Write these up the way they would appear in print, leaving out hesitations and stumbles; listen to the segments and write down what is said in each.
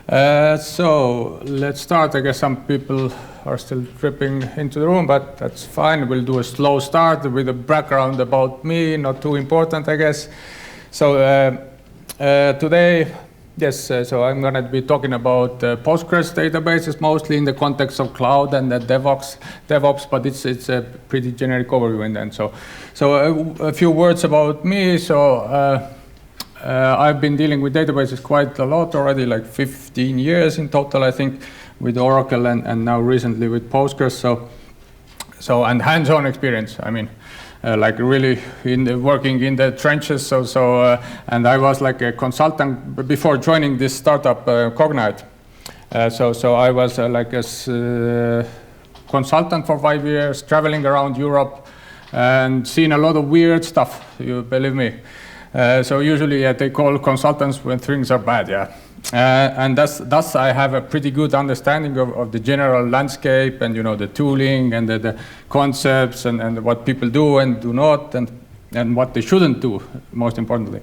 So let's start. I guess some people are still tripping into the room, but that's fine. We'll do a slow start with a background about me, not too important, I guess. So today, yes, so I'm going to be talking about Postgres databases, mostly in the context of cloud and DevOps, but it's a pretty generic overview in then. So a few words about me. So I've been dealing with databases quite a lot already, like 15 years in total, I think, with Oracle and now recently with Postgres. So and hands-on experience. I mean, like really working in the trenches. And I was like a consultant before joining this startup, Cognite. So I was like a consultant for 5 years, traveling around Europe and seen a lot of weird stuff, you believe me. So usually they call consultants when things are bad, yeah. And thus I have a pretty good understanding of the general landscape and, you know, the tooling and the concepts and what people do and do not and what they shouldn't do, most importantly.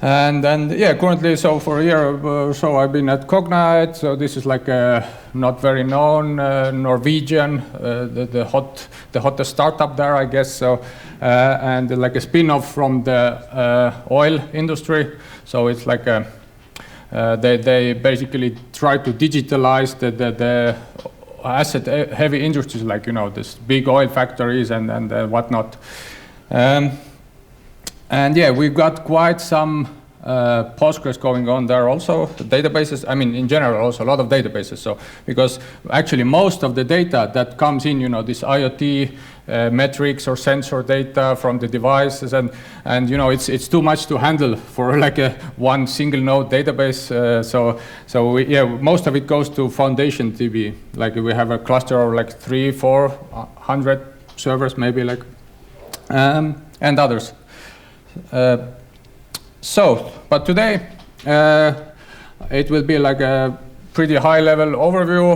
And then, yeah, currently, so for a year or so I've been at Cognite. So this is like a not very known Norwegian, the hottest startup there, I guess. So and like a spin-off from the oil industry. So it's like they basically try to digitalize the asset-heavy industries, like, you know, this big oil factories and whatnot. And yeah, we've got quite some Postgres going on there also. The databases, I mean, in general, also a lot of databases. So because actually most of the data that comes in, you know, this IoT metrics or sensor data from the devices, and you know, it's too much to handle for like a one single node database. So most of it goes to Foundation DB. Like we have a cluster of like 300-400 servers, maybe, like, and others. But today it will be like a pretty high-level overview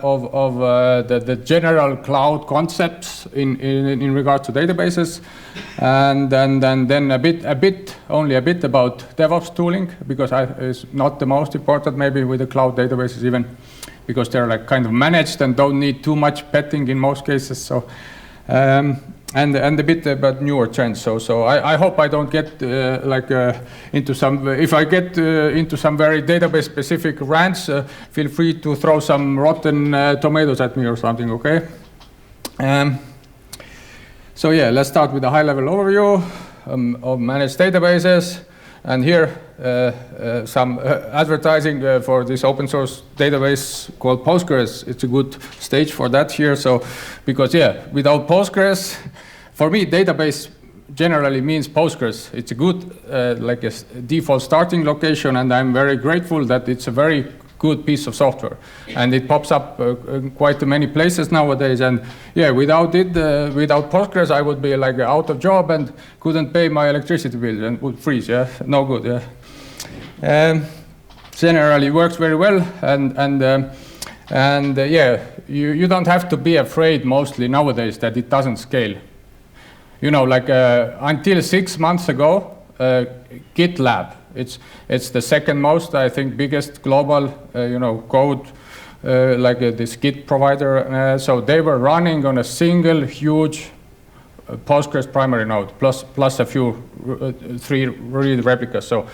of the general cloud concepts in regard to databases, and then only a bit about DevOps tooling, because it's not the most important maybe with the cloud databases, even because they're like kind of managed and don't need too much petting in most cases. So. And a bit about newer trends. So I hope I don't get into some. If I get into some very database specific rants, feel free to throw some rotten tomatoes at me or something. Okay. So yeah, let's start with a high-level overview of managed databases. And here some advertising for this open source database called Postgres. It's a good stage for that here. So, because yeah, without Postgres, for me, database generally means Postgres. It's a good like a default starting location, and I'm very grateful that it's a very good piece of software, and it pops up quite many places nowadays. And yeah, without it, without Postgres, I would be like out of job and couldn't pay my electricity bill and would freeze. Yeah, no good. Yeah, generally works very well, and yeah, you don't have to be afraid mostly nowadays that it doesn't scale. You know, like until 6 months ago, GitLab. It's the second most, I think, biggest global, you know, code like this Git provider. So they were running on a single huge Postgres primary node plus a few 3 read replicas. So,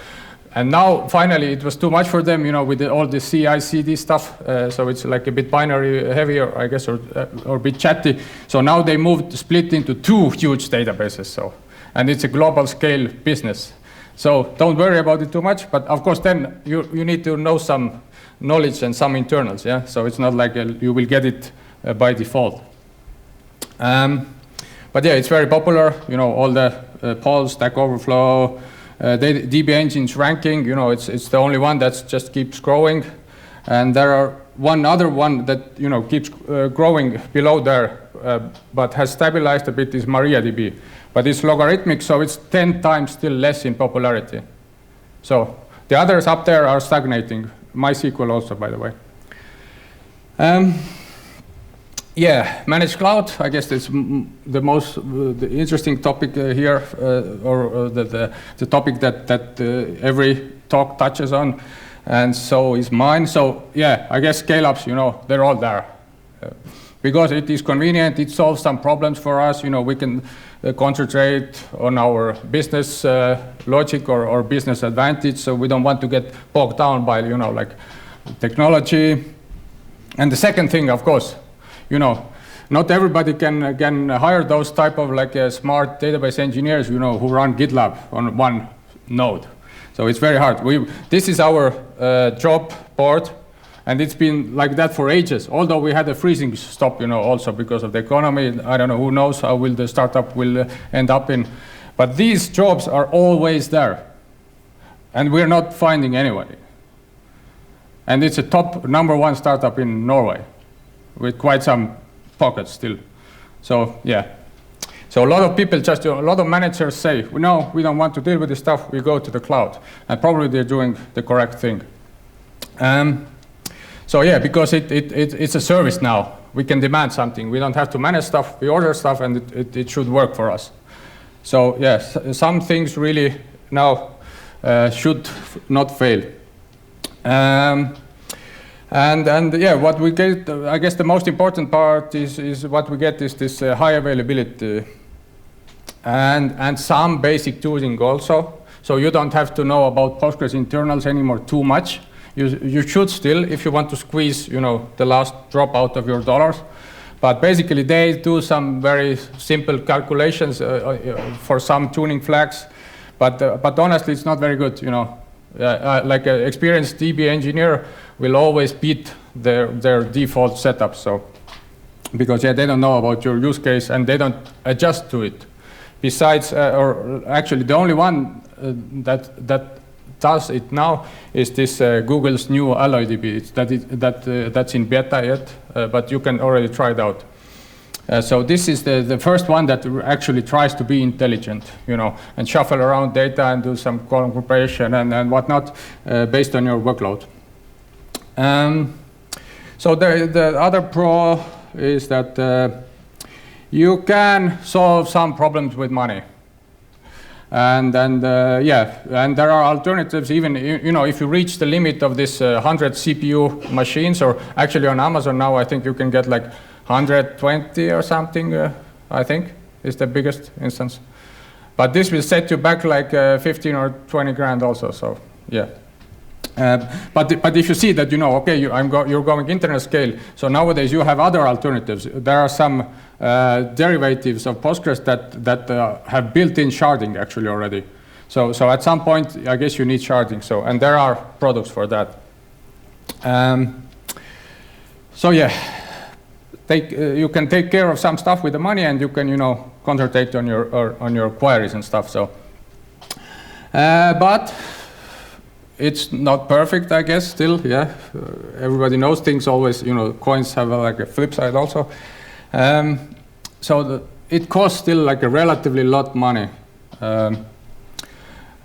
and now finally it was too much for them, you know, with all the CI/CD stuff. So it's like a bit binary heavier, I guess, or a bit chatty. So now they split into 2 huge databases. So, and it's a global scale business. So don't worry about it too much, but of course then you need to know some knowledge and some internals, yeah? So it's not like you will get it by default. But yeah, it's very popular, you know, all the polls, Stack Overflow, DB Engine's ranking, you know, it's the only one that just keeps growing. And there are one other one that, you know, keeps growing below there, but has stabilized a bit, is MariaDB. But it's logarithmic, so it's 10 times still less in popularity. So the others up there are stagnating. MySQL also, by the way. Yeah, managed cloud. I guess it's the most the interesting topic here, or the topic that every talk touches on. and so is mine. So yeah, I guess scale-ups, they're all there. Because it is convenient, it solves some problems for us. We can concentrate on our business logic or business advantage. So we don't want to get bogged down by, like technology. And the second thing, of course, not everybody can hire those type of smart database engineers, who run GitLab on one node. So it's very hard. This is our job board. And it's been like that for ages, although we had a freezing stop, also because of the economy. I don't know, who knows how the startup will end up in. But these jobs are always there. And we're not finding anybody. And it's a top #1 startup in Norway with quite some pockets still. So, yeah. So a lot of people a lot of managers say, no, we don't want to deal with this stuff, we go to the cloud. And probably they're doing the correct thing. So yeah, because it's a service now. We can demand something. We don't have to manage stuff. We order stuff, and it should work for us. So yes, some things really now should not fail. And yeah, what we get, I guess the most important part is what we get is this high availability and some basic tooling also. So you don't have to know about Postgres internals anymore too much. You should still, if you want to squeeze, the last drop out of your dollars. But basically, they do some very simple calculations for some tuning flags. But honestly, it's not very good. Like an experienced DB engineer will always beat their default setup. So, because they don't know about your use case and they don't adjust to it. Besides, or actually, the only one that does it now is this Google's new AlloyDB. That's in beta yet, but you can already try it out. So this is the first one that actually tries to be intelligent, and shuffle around data and do some column compression and whatnot based on your workload. So the other pro is that you can solve some problems with money. And there are alternatives. Even if you reach the limit of this 100 CPU machines, or actually on Amazon now, I think you can get like 120 or something. I think is the biggest instance. But this will set you back like 15 or 20 grand also. So yeah. But if you see that you're going internet scale, so nowadays you have other alternatives. There are some derivatives of Postgres that have built-in sharding actually already. So at some point, I guess you need sharding. And there are products for that. So yeah, you can take care of some stuff with the money, and you can concentrate on your queries and stuff. So, but it's not perfect, I guess, still, yeah. Everybody knows things always, coins have like a flip side also. It costs still like a relatively lot money.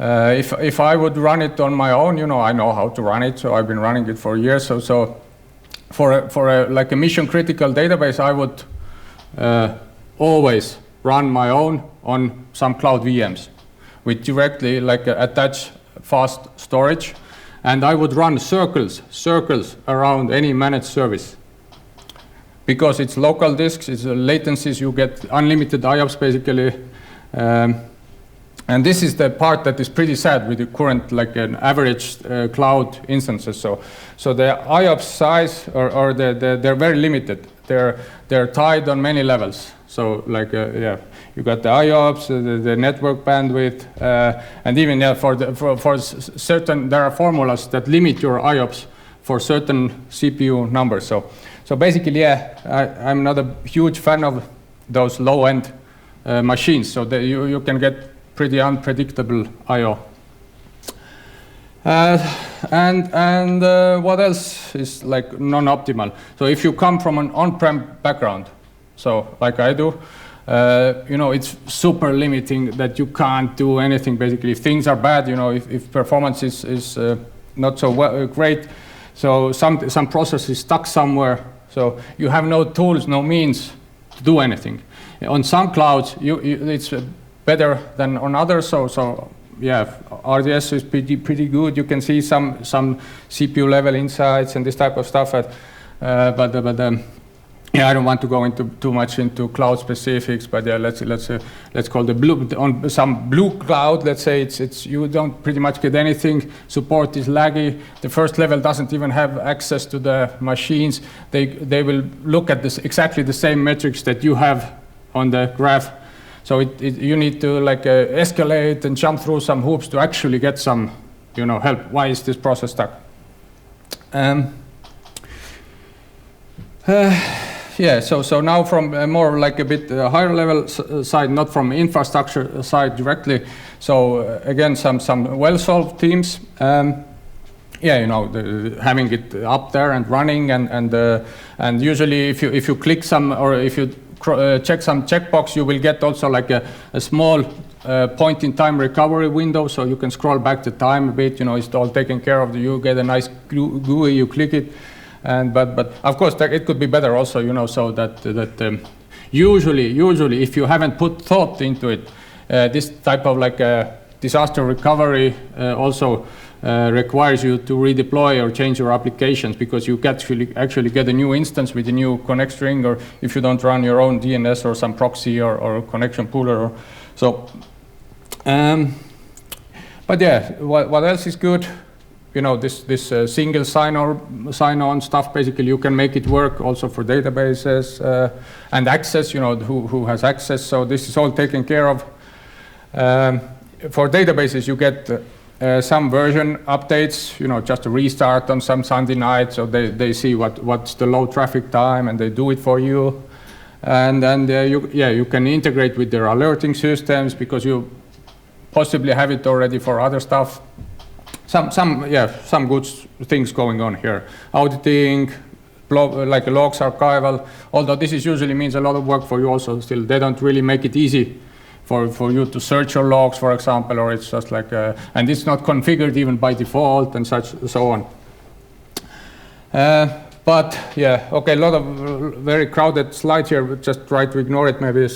If I would run it on my own, I know how to run it, so I've been running it for years. So for a mission critical database, I would always run my own on some cloud VMs with directly attach fast storage, and I would run circles around any managed service. Because it's local disks, it's latencies, you get unlimited IOPS basically. And this is the part that is pretty sad with the current, an average cloud instances. So the IOPS size, they're very limited. They're tied on many levels. So you got the IOPS, the network bandwidth, and even for certain, there are formulas that limit your IOPS for certain CPU numbers. So basically, I'm not a huge fan of those low-end machines. So you can get pretty unpredictable I/O. And what else is non-optimal? So if you come from an on-prem background, so like I do, it's super limiting that you can't do anything basically. If things are bad, if performance is not so great, so some process is stuck somewhere, so you have no tools, no means to do anything. On some clouds, it's better than on others, so yeah, RDS is pretty good. You can see some CPU level insights and this type of stuff. Yeah, I don't want to go into too much into cloud specifics, but yeah, let's call the blue on some blue cloud. Let's say it's you don't pretty much get anything. Support is laggy. The first level doesn't even have access to the machines. They will look at this exactly the same metrics that you have on the graph. So you need to like escalate and jump through some hoops to actually get some, help. Why is this process stuck? Yeah, so now from a more like a bit higher level side, not from infrastructure side directly. So again, some well-solved teams. Yeah, having it up there and running, and usually if you click some or if you check some checkbox, you will get also like a small point in time recovery window, so you can scroll back the time a bit. It's all taken care of. You get a nice GUI, you click it. But of course it could be better also, so that usually if you haven't put thought into it, this type of like disaster recovery also requires you to redeploy or change your applications, because you actually get a new instance with a new connect string, or if you don't run your own DNS or some proxy or connection pooler. But yeah, what else is good? This single sign-on stuff, basically you can make it work also for databases and access, who has access. So this is all taken care of. For databases, you get some version updates, just a restart on some Sunday night, so they see what's the low traffic time, and they do it for you. And then you can integrate with their alerting systems, because you possibly have it already for other stuff. Some good things going on here. Auditing, like logs archival, although this usually means a lot of work for you also still. They don't really make it easy for you to search your logs, for example, or it's just like, and it's not configured even by default and so on. But yeah, okay, a lot of very crowded slides here, but just try to ignore it maybe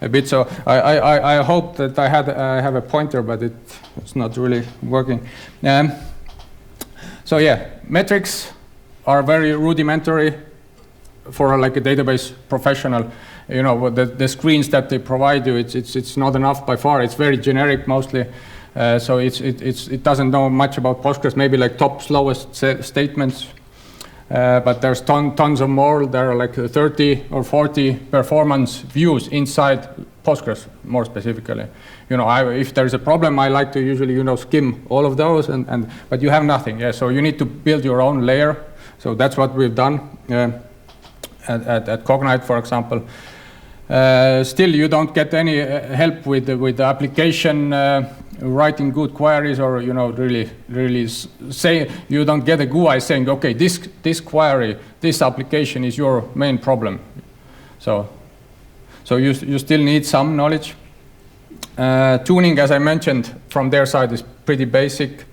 a bit. So I hope that I have a pointer, but it's not really working. So yeah, metrics are very rudimentary for like a database professional. The screens that they provide you, it's not enough by far. It's very generic mostly. So it doesn't know much about Postgres, maybe like top slowest statements. But there's tons of more. There are like 30 or 40 performance views inside Postgres, more specifically. If there's a problem, I like to usually, skim all of those, but you have nothing. Yeah, so you need to build your own layer. So that's what we've done at Cognite, for example. Still, you don't get any help with the application writing good queries, or really say you don't get a GUI saying, okay, this query, this application is your main problem. So you still need some knowledge. Tuning, as I mentioned, from their side is pretty basic,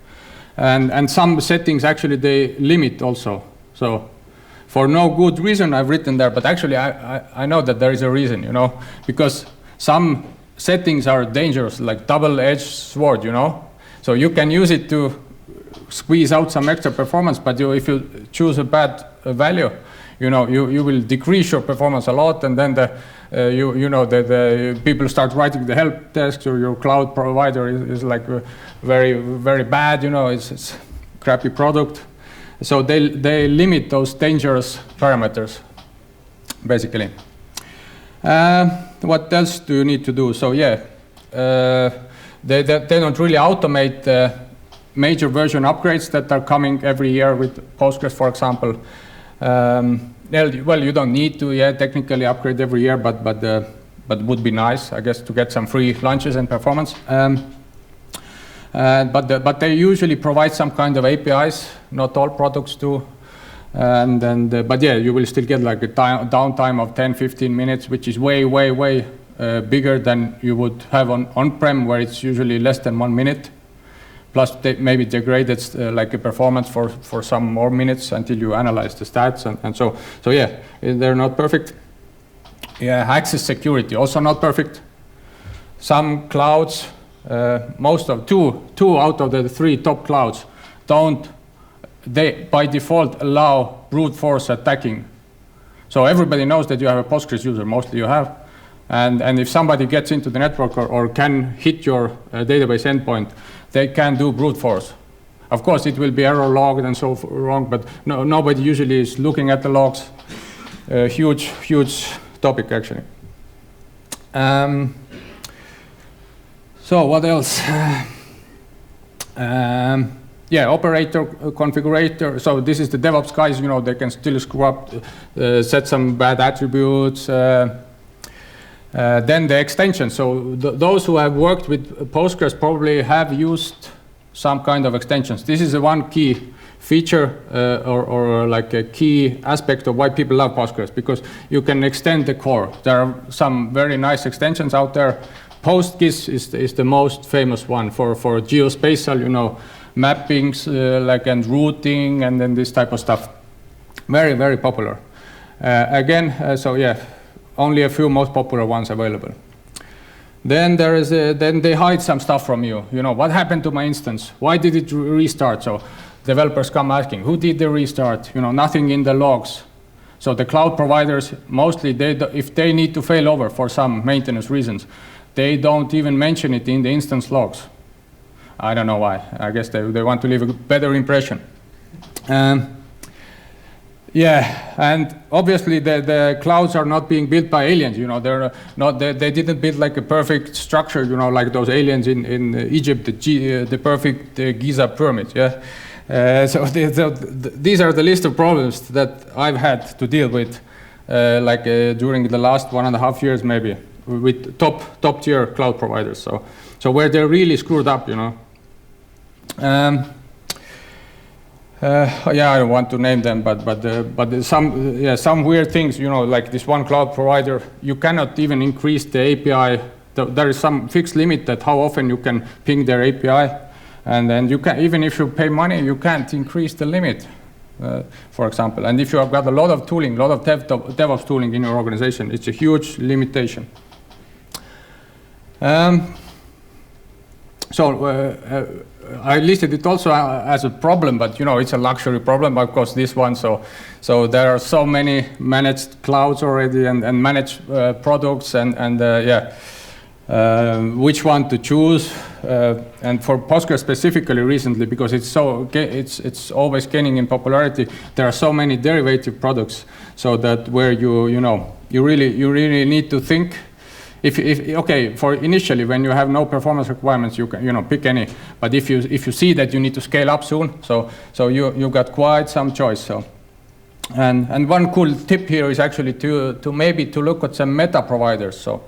and some settings actually they limit also. So for no good reason I've written there, but actually I know that there is a reason, because some settings are dangerous, like double-edged sword, So you can use it to squeeze out some extra performance, but if you choose a bad value, you will decrease your performance a lot, and then the people start writing the help desks, or your cloud provider is like very, very bad, it's crappy product. So they limit those dangerous parameters, basically. What else do you need to do? So yeah, they don't really automate major version upgrades that are coming every year with Postgres, for example. Well, you don't need to technically upgrade every year, but would be nice, I guess, to get some free lunches and performance. But they usually provide some kind of APIs. Not all products do. But yeah, you will still get like a downtime of 10-15 minutes, which is way bigger than you would have on-prem, where it's usually less than 1 minute. Plus, maybe degraded like a performance for some more minutes until you analyze the stats, and so yeah, they're not perfect. Yeah, access security also not perfect. Some clouds most of two out of the 3 top clouds they by default allow brute force attacking. So everybody knows that you have a Postgres user, mostly you have. And if somebody gets into the network or can hit your database endpoint, they can do brute force. Of course, it will be error logged and so wrong, but nobody usually is looking at the logs. Huge topic, actually. So what else? Yeah, operator configurator. So this is the DevOps guys. You know, they can still screw up, set some bad attributes. Then the extension. So those who have worked with Postgres probably have used some kind of extensions. This is the one key feature or like a key aspect of why people love Postgres, because you can extend the core. There are some very nice extensions out there. PostGIS is the most famous one for geospatial, you know, mappings like and routing and then this type of stuff. Very popular. So yeah, only a few most popular ones available. Then then they hide some stuff from you. You know, what happened to my instance? Why did it restart? So developers come asking, who did the restart? You know, nothing in the logs. So the cloud providers, mostly, if they need to fail over for some maintenance reasons, they don't even mention it in the instance logs. I don't know why. I guess they want to leave a better impression. Yeah, and obviously the clouds are not being built by aliens. You know, they didn't build like a perfect structure. You know, like those aliens in Egypt, the perfect Giza pyramid. Yeah. So these are the list of problems that I've had to deal with, during the last 1.5 years, maybe, with top tier cloud providers. So where they're really screwed up, you know. Yeah, I don't want to name them, but some weird things, you know, like this one cloud provider, you cannot even increase the API. There is some fixed limit that how often you can ping their API, and then you can, even if you pay money, you can't increase the limit, for example. And if you have got a lot of tooling, a lot of DevOps tooling in your organization, it's a huge limitation. I listed it also as a problem, but you know, it's a luxury problem, of course, this one. So there are so many managed clouds already and managed products and which one to choose. And for Postgres specifically recently, because it's always gaining in popularity, there are so many derivative products, so that where you really need to think. Okay, for initially when you have no performance requirements, you can pick any. But if you see that you need to scale up soon, so you got quite some choice. So, and one cool tip here is actually to maybe look at some meta providers. So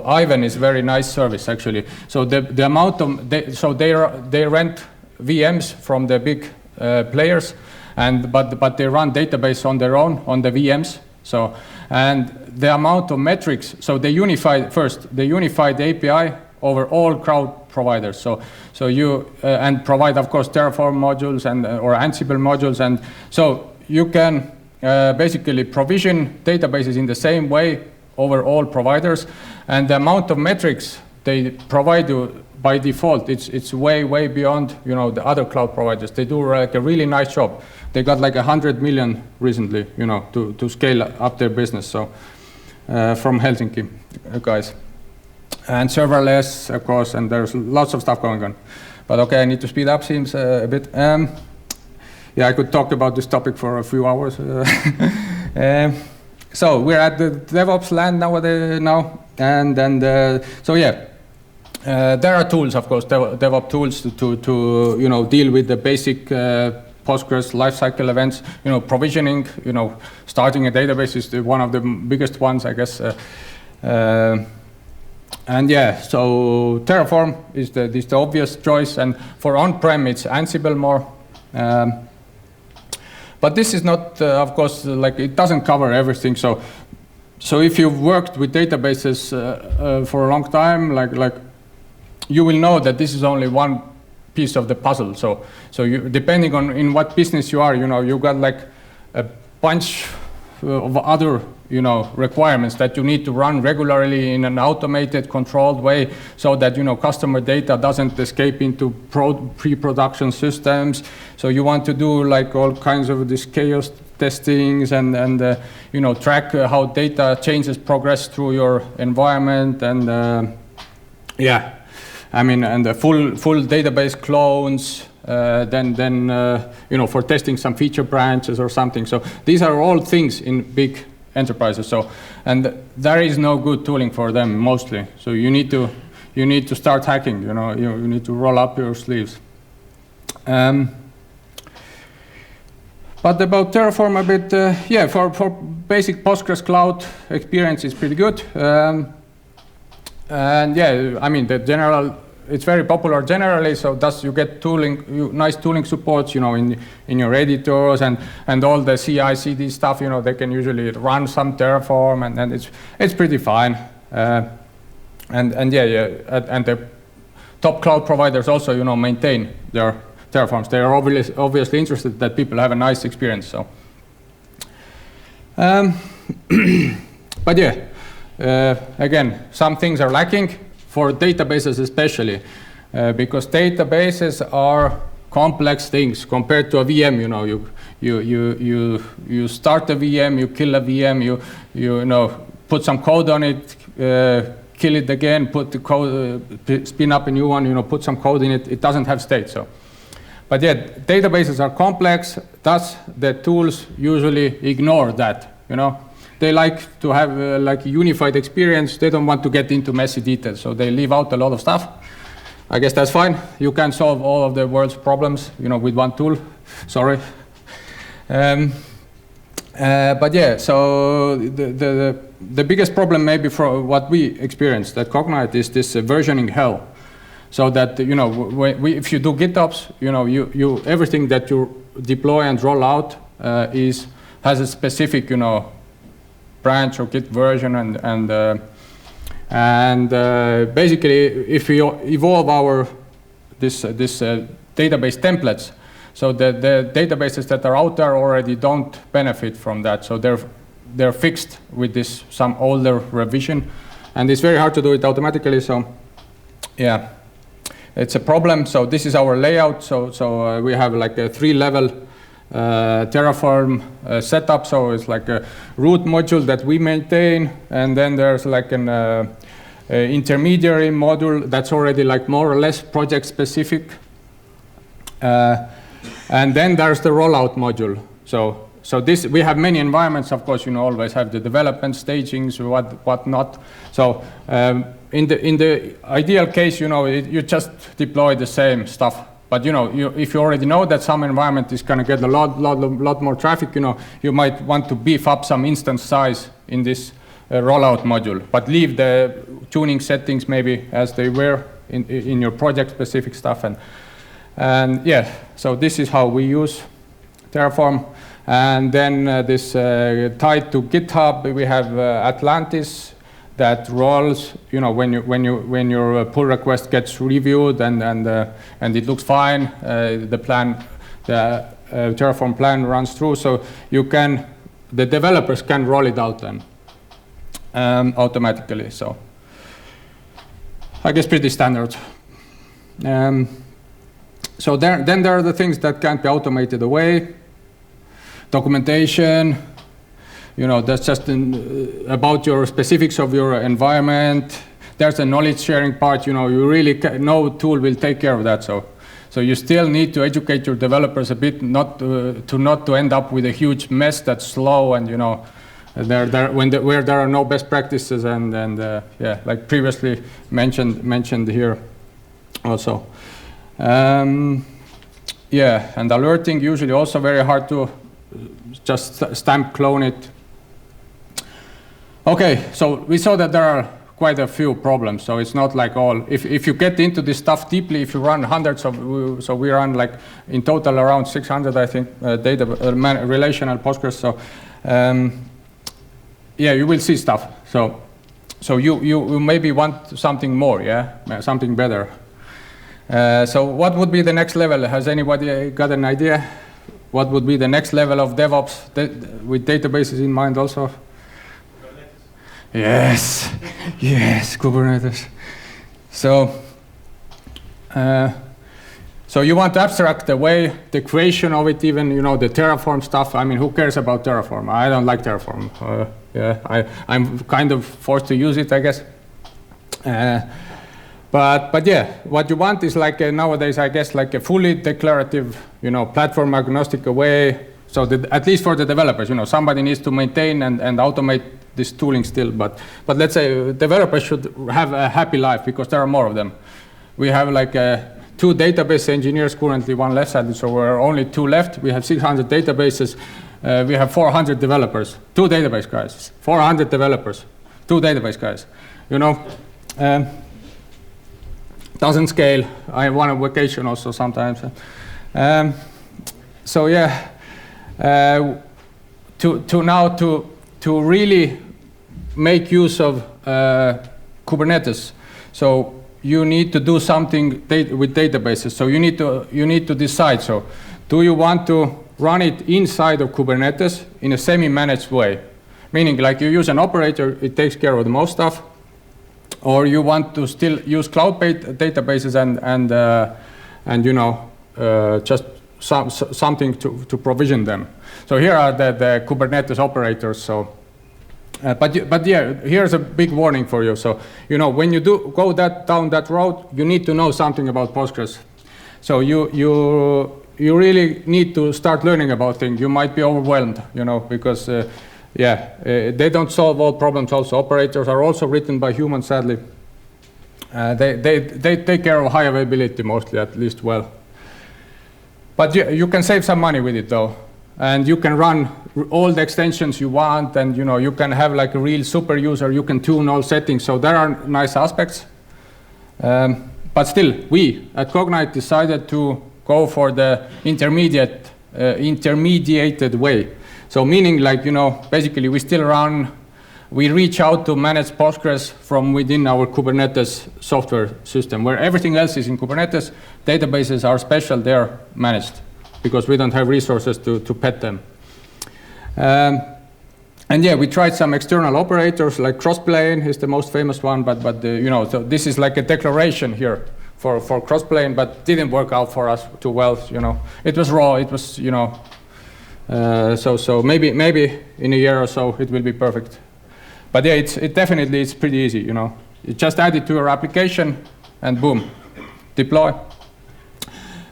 Ivan is a very nice service actually. So the amount of they rent VMs from the big players, but they run database on their own on the VMs. So, and the amount of metrics, so they unified the API over all cloud providers. So you and provide, of course, Terraform modules or Ansible modules, and so you can basically provision databases in the same way over all providers, and the amount of metrics they provide you by default, it's way beyond the other cloud providers. They do like a really nice job. They got like 100 million recently, to scale up their business. So from Helsinki guys, and serverless, of course, and there's lots of stuff going on. But okay, I need to speed up, seems a bit. Yeah, I could talk about this topic for a few hours. So we're at the DevOps land now, and then so yeah. There are tools, of course, DevOps tools to deal with the basic Postgres lifecycle events. Provisioning. Starting a database is one of the biggest ones, I guess. And yeah, so Terraform is the obvious choice, and for on-prem it's Ansible more. But this is not, of course, like it doesn't cover everything. So if you've worked with databases for a long time, like you will know that this is only one piece of the puzzle. So you, depending on in what business you are, you got like a bunch of other requirements that you need to run regularly in an automated, controlled way, so that customer data doesn't escape into pre-production systems. So you want to do like all kinds of this chaos testings and track how data changes progress through your environment, and and the full database clones. Then for testing some feature branches or something. So these are all things in big enterprises. So, and there is no good tooling for them mostly. So you need to start hacking. You need to roll up your sleeves. But about Terraform a bit, for basic Postgres cloud experience is pretty good. The general. It's very popular generally, so thus you get nice tooling support, in your editors and all the CI/CD stuff. They can usually run some Terraform, and it's pretty fine. And the top cloud providers also, maintain their Terraforms. They are obviously interested that people have a nice experience. So, but again, some things are lacking. For databases especially, because databases are complex things compared to a VM. You start a VM, you kill a VM, you put some code on it, kill it again, put the code, spin up a new one, put some code in it. It doesn't have state. So, but databases are complex. Thus, the tools usually ignore that. They like to have like a unified experience. They don't want to get into messy details, so they leave out a lot of stuff. I guess that's fine. You can solve all of the world's problems, with one tool. Sorry. So the biggest problem maybe for what we experienced at Cognite is this versioning hell. So that if you do GitOps, you everything that you deploy and roll out has a specific branch or Git version, and basically if we evolve our this database templates, so the databases that are out there already don't benefit from that. So they're fixed with this some older revision, and it's very hard to do it automatically. So yeah, it's a problem. So this is our layout. So we have like a 3-level Terraform setup. So it's like a root module that we maintain, and then there's like an intermediary module that's already like more or less project specific, and then there's the rollout module. So this, we have many environments, of course, always have the development stagings, what not. So in the ideal case, you just deploy the same stuff. But if you already know that some environment is going to get a lot more traffic, you might want to beef up some instance size in this rollout module, but leave the tuning settings maybe as they were in your project-specific stuff. And yeah, so this is how we use Terraform. And then this tied to GitHub, we have Atlantis that rolls, when your pull request gets reviewed and it looks fine, the Terraform plan runs through, so the developers can roll it out then automatically. So I guess pretty standard. So then there are the things that can't be automated away. Documentation. That's just about your specifics of your environment. There's a knowledge sharing part. You really no tool will take care of that. So you still need to educate your developers a bit, not to end up with a huge mess that's slow and where there are no best practices and like previously mentioned here also. And alerting usually also very hard to just stamp clone it. Okay, so we saw that there are quite a few problems. So it's not like all. If you get into this stuff deeply, if you run hundreds of, so we run like in total around 600, I think, data relational Postgres. So you will see stuff. So you maybe want something more, something better. So what would be the next level? Has anybody got an idea? what would be the next level of DevOps with databases in mind also? Yes, yes, Kubernetes. So, so you want to abstract away the creation of it, even the Terraform stuff. I mean, who cares about Terraform? I don't like Terraform. Yeah, I'm kind of forced to use it, I guess. But yeah, what you want is like nowadays, I guess, like a fully declarative, platform agnostic way. So at least for the developers, somebody needs to maintain and automate this tooling still. But let's say developers should have a happy life because there are more of them. We have like 2 database engineers currently, 1 left side, so we're only 2 left. We have 600 databases. We have 400 developers, 2 database guys, 400 developers, 2 database guys. Doesn't scale. I want a vacation also sometimes. So yeah, to really make use of Kubernetes, so you need to do something with databases. So you need to decide. So do you want to run it inside of Kubernetes in a semi-managed way, meaning like you use an operator, it takes care of the most stuff, or you want to still use cloud-based databases and just something to provision them. So here are the Kubernetes operators. So, but yeah, here's a big warning for you. So when you go down that road, you need to know something about Postgres. So you really need to start learning about things. You might be overwhelmed, because they don't solve all problems. Also, operators are also written by humans. Sadly, they take care of high availability mostly, at least well. But you can save some money with it though, and you can run all the extensions you want, and you can have like a real super user. You can tune all settings. So there are nice aspects. But still, we at Cognite decided to go for the intermediated way. So meaning like, basically we reach out to manage Postgres from within our Kubernetes software system, where everything else is in Kubernetes. Databases are special, they're managed because we don't have resources to pet them. And yeah, we tried some external operators, like Crossplane is the most famous one, but so this is like a declaration here for Crossplane, but didn't work out for us too well. It was raw. It was so maybe in a year or so it will be perfect. But yeah, it's pretty easy. You just add it to your application and boom, deploy.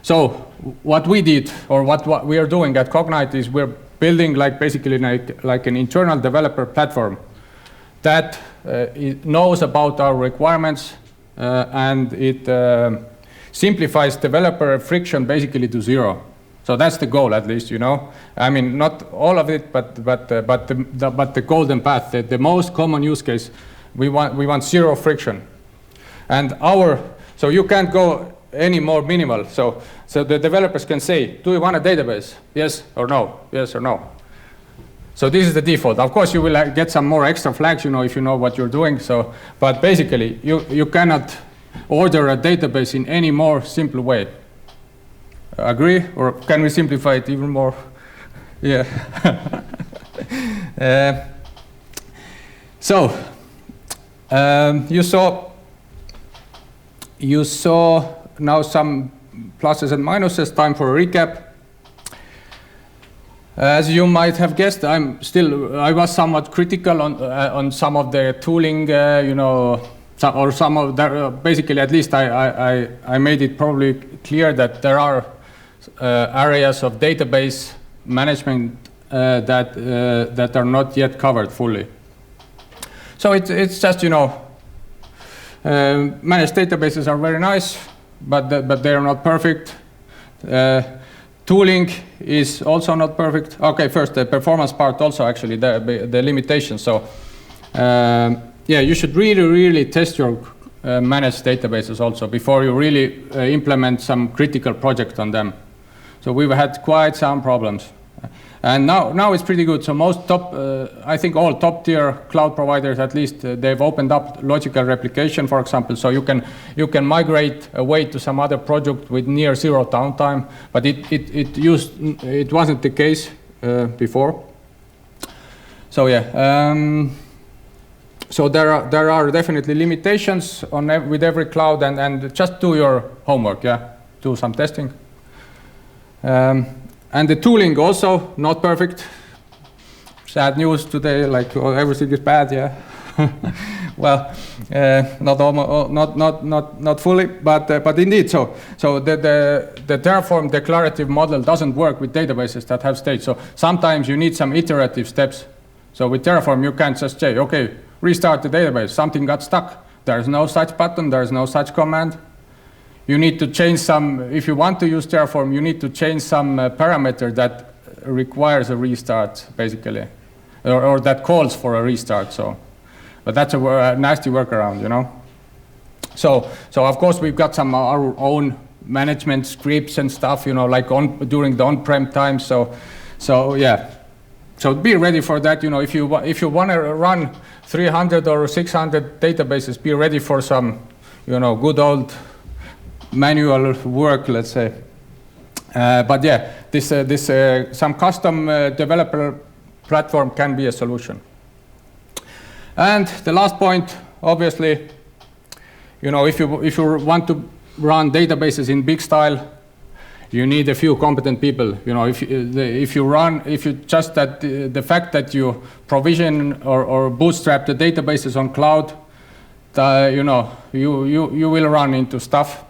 So what we did, or what we are doing at Cognite, is we're building basically like an internal developer platform that it knows about our requirements and it simplifies developer friction basically to 0. So that's the goal, at least, I mean, not all of it, but the golden path, the most common use case, we want 0 friction. And so you can't go any more minimal. So the developers can say, do you want a database? Yes or no? Yes or no? So this is the default. Of course, you will get some more extra flags, if you know what you're doing. So, but basically, you cannot order a database in any more simple way. Agree? Or can we simplify it even more? Yeah. So you saw now some pluses and minuses. Time for a recap. As you might have guessed, I was somewhat critical on some of the tooling, or some of that. Basically, at least I made it probably clear that there are areas of database management that are not yet covered fully. So it's just managed databases are very nice, but they are not perfect. Tooling is also not perfect. Okay, first the performance part also, actually the limitations. So yeah, you should really test your managed databases also before you really implement some critical project on them. So we've had quite some problems. And now it's pretty good. So most I think all top tier cloud providers, at least, they've opened up logical replication, for example. So you can migrate away to some other project with near zero downtime, but it wasn't the case before. So yeah. So there are definitely limitations with every cloud, and just do your homework, yeah. Do some testing. And the tooling also not perfect. Sad news today, like everything is bad, yeah. Well, not fully, but indeed. So the Terraform declarative model doesn't work with databases that have state. So sometimes you need some iterative steps. So with Terraform, you can't just say, okay, restart the database. Something got stuck. There's no such button. There's no such command. You need to change some, if you want to use Terraform, you need to change some parameter that requires a restart, basically, or that calls for a restart. So, but that's a nasty workaround, you know. So of course we've got some our own management scripts and stuff, you know, like during the on-prem time. So yeah. So be ready for that, you know. If you want to run 300 or 600 databases, be ready for some, you know, good old manual work, let's say. But yeah, this some custom developer platform can be a solution. And the last point, obviously, you know, if you want to run databases in big style, you need a few competent people. You know, the fact that you provision or bootstrap the databases on cloud, you know, you will run into stuff.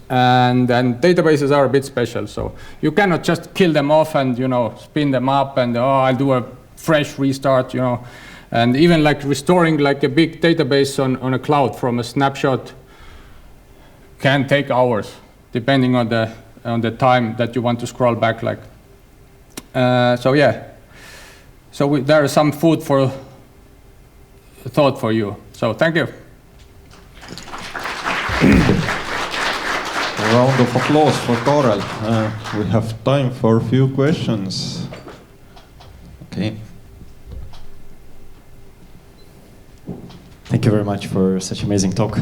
And databases are a bit special, so you cannot just kill them off and, you know, spin them up and I'll do a fresh restart, you know. And even like restoring like a big database on a cloud from a snapshot can take hours, depending on the time that you want to scroll back. Like, so yeah. So there is some food for thought for you. So thank you. A round of applause for Kaarel. We have time for a few questions. Okay. Thank you very much for such amazing talk.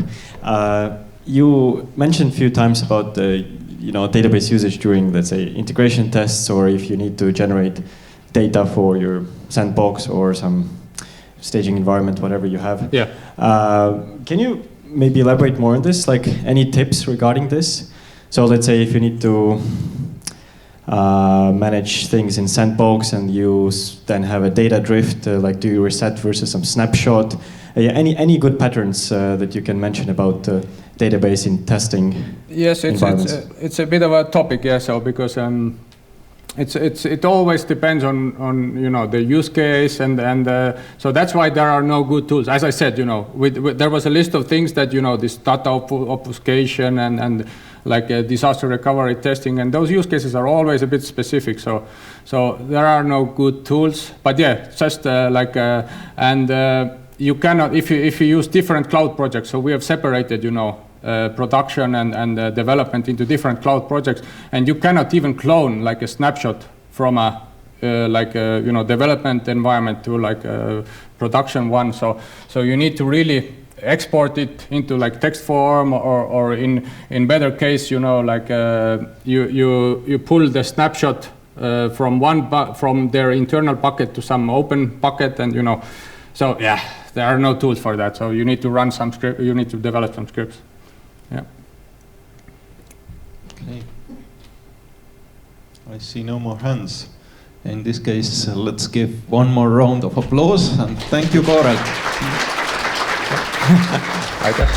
You mentioned a few times about the, you know, database usage during, let's say, integration tests, or if you need to generate data for your sandbox or some staging environment, whatever you have. Yeah. Can you maybe elaborate more on this? Like, any tips regarding this? So let's say if you need to manage things in sandbox and you then have a data drift, like do you reset versus some snapshot? Any good patterns that you can mention about database in testing? Yes, it's a bit of a topic, yeah. So because it always depends on you know, the use case and so that's why there are no good tools. As I said, you know, there was a list of things that, you know, this data obfuscation and like disaster recovery testing, and those use cases are always a bit specific. So there are no good tools. But yeah, just you cannot, if you use different cloud projects. So we have separated, you know, production and development into different cloud projects, and you cannot even clone like a snapshot from a you know, development environment to like a production one. So you need to really export it into like text form, or in better case, you know, like you pull the snapshot from their internal bucket to some open bucket, and, you know, so yeah, there are no tools for that. So you need to run some script. You need to develop some scripts. Yeah. Okay. I see no more hands. In this case, let's give one more round of applause, and thank you, Kaarel. Aitäh.